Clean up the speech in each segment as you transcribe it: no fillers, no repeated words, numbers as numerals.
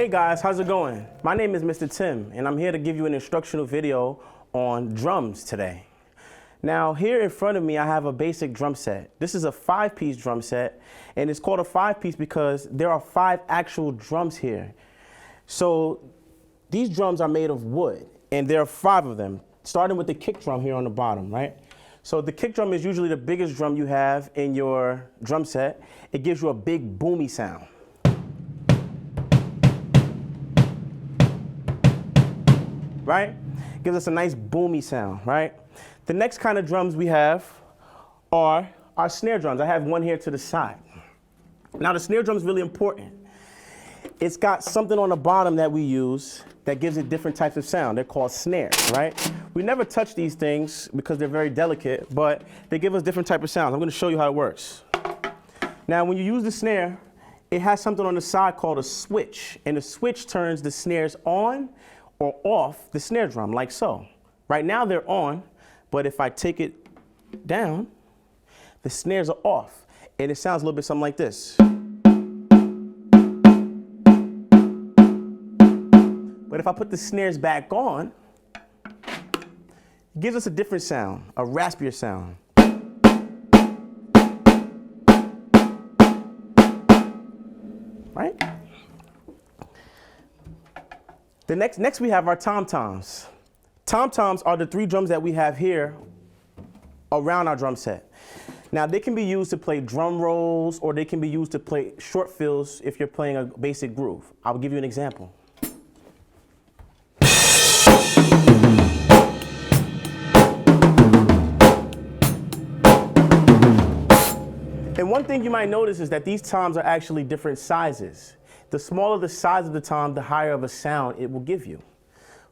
Hey guys, how's it going? My name is Mr. Tim, and I'm here to give you an instructional video on drums today. Now, here in front of me, I have a basic drum set. This is a 5-piece drum set, and it's called a 5-piece because there are 5 actual drums here. So these drums are made of wood, and there are 5 of them, starting with the kick drum here on the bottom, right? So the kick drum is usually the biggest drum you have in your drum set. It gives you a big boomy sound. Right? Gives us a nice boomy sound, right? The next kind of drums we have are our snare drums. I have one here to the side. Now the snare drum is really important. It's got something on the bottom that we use that gives it different types of sound. They're called snares, right? We never touch these things because they're very delicate, but they give us different types of sounds. I'm going to show you how it works. Now when you use the snare, it has something on the side called a switch, and the switch turns the snares on or off the snare drum, like so. Right now they're on, but if I take it down, the snares are off, and it sounds a little bit something like this. But if I put the snares back on, it gives us a different sound, a raspier sound. Right? Next we have our tom-toms. Tom-toms are the 3 drums that we have here around our drum set. Now they can be used to play drum rolls, or they can be used to play short fills if you're playing a basic groove. I'll give you an example. And one thing you might notice is that these toms are actually different sizes. The smaller the size of the tom, the higher of a sound it will give you.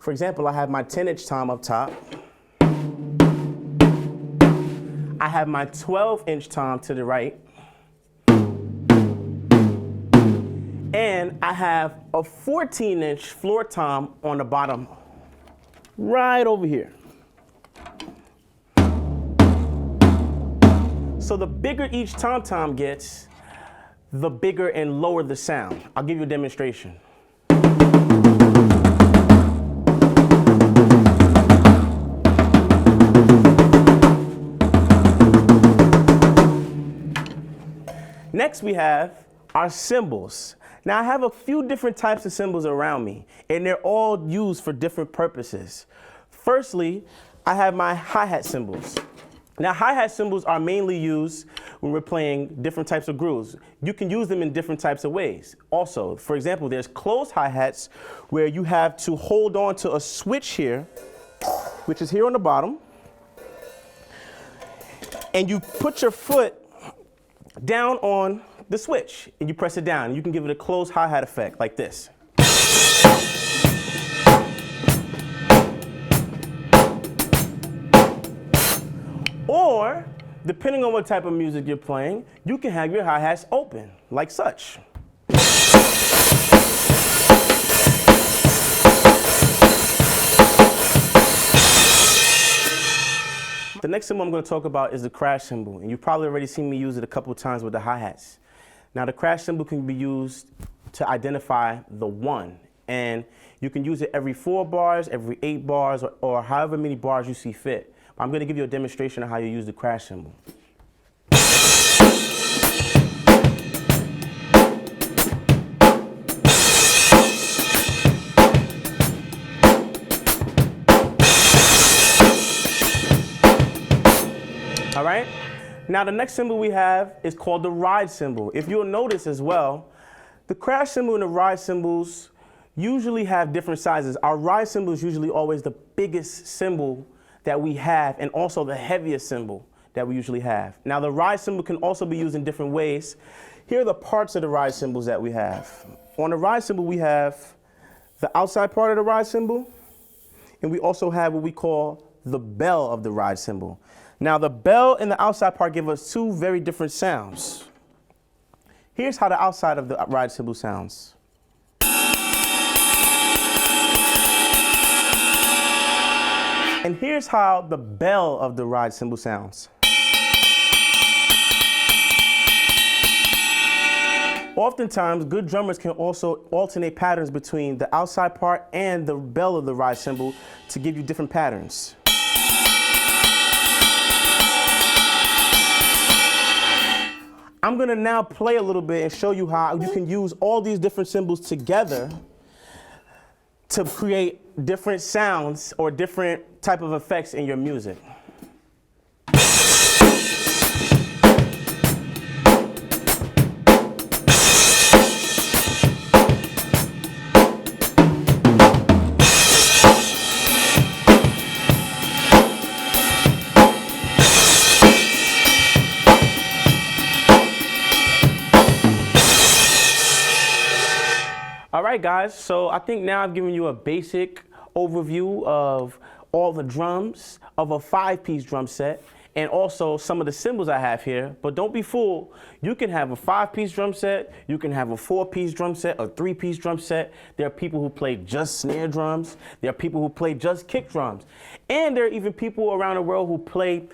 For example, I have my 10-inch tom up top. I have my 12-inch tom to the right. And I have a 14-inch floor tom on the bottom, right over here. So the bigger each tom-tom gets, the bigger and lower the sound. I'll give you a demonstration. Next we have our cymbals. Now I have a few different types of cymbals around me, and they're all used for different purposes. Firstly, I have my hi-hat cymbals. Now, hi-hat cymbals are mainly used when we're playing different types of grooves. You can use them in different types of ways. Also, for example, there's closed hi-hats where you have to hold on to a switch here, which is here on the bottom, and you put your foot down on the switch, and you press it down. You can give it a closed hi-hat effect like this. Or, depending on what type of music you're playing, you can have your hi-hats open, like such. The next cymbal I'm going to talk about is the crash cymbal, and you've probably already seen me use it a couple of times with the hi-hats. Now, the crash cymbal can be used to identify the 1, and you can use it every 4 bars, every 8 bars, or however many bars you see fit. I'm going to give you a demonstration of how you use the crash cymbal. All right? Now the next cymbal we have is called the ride cymbal. If you'll notice as well, the crash cymbal and the ride cymbals usually have different sizes. Our ride cymbal is usually always the biggest cymbal that we have, and also the heaviest cymbal that we usually have. Now the ride cymbal can also be used in different ways. Here are the parts of the ride cymbals that we have. On the ride cymbal we have the outside part of the ride cymbal, and we also have what we call the bell of the ride cymbal. Now the bell and the outside part give us 2 very different sounds. Here's how the outside of the ride cymbal sounds. And here's how the bell of the ride cymbal sounds. Oftentimes, good drummers can also alternate patterns between the outside part and the bell of the ride cymbal to give you different patterns. I'm gonna now play a little bit and show you how you can use all these different cymbals together to create different sounds or different type of effects in your music. All right, guys, so I think now I've given you a basic overview of all the drums of a 5-piece drum set and also some of the cymbals I have here. But don't be fooled. You can have a 5-piece drum set, you can have a 4-piece drum set, a 3-piece drum set. There are people who play just snare drums. There are people who play just kick drums. And there are even people around the world who play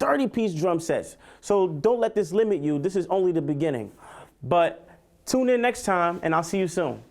30-piece drum sets. So don't let this limit you. This is only the beginning. But tune in next time, and I'll see you soon.